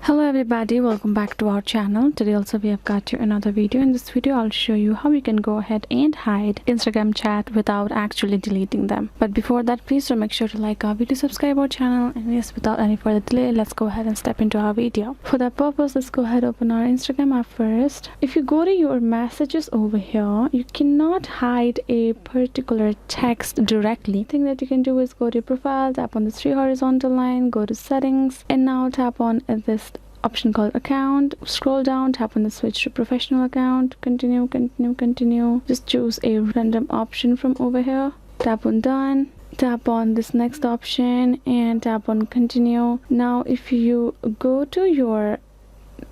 Hello everybody, welcome back to our channel. Today also we have got you another video. In this video I'll show you how you can go ahead and hide Instagram chat without actually deleting them. But before that, please do make sure to like our video, subscribe our channel, and yes, without any further delay, let's go ahead and step into our video. For that purpose, let's go ahead and open our Instagram app first. If you go to your messages over here, you cannot hide a particular text directly. The thing that you can do is go to your profile, tap on the three horizontal line, go to settings, and now tap on this option called account. Scroll down, tap on the switch to professional account, continue. Just choose a random option from over here, tap on done, tap on this next option and tap on continue. Now if you go to your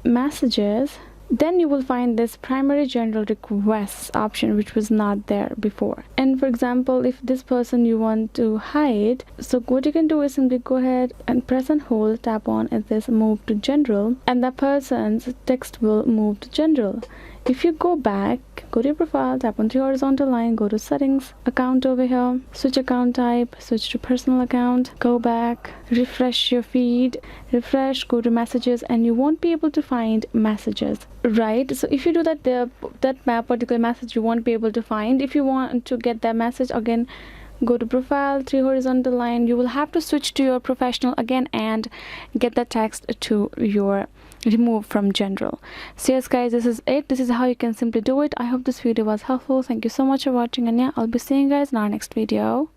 messages, then you will find this primary general requests option, which was not there before. And for example, if this person you want to hide, so what you can do is simply go ahead and press and hold, tap on this move to general, and that person's text will move to general. If you go back, go to your profile, tap on the horizontal line, go to settings, account over here, switch account type, switch to personal account, go back, refresh your feed, refresh, go to messages, and you won't be able to find messages, right? So if you do that, that particular message you won't be able to find. If you want to get that message again, go to profile, three horizontal line, you will have to switch to your professional again and get the text to your remove from general. So yes guys, this is it. This is how you can simply do it. I hope this video was helpful. Thank you so much for watching, and yeah, I'll be seeing you guys in our next video.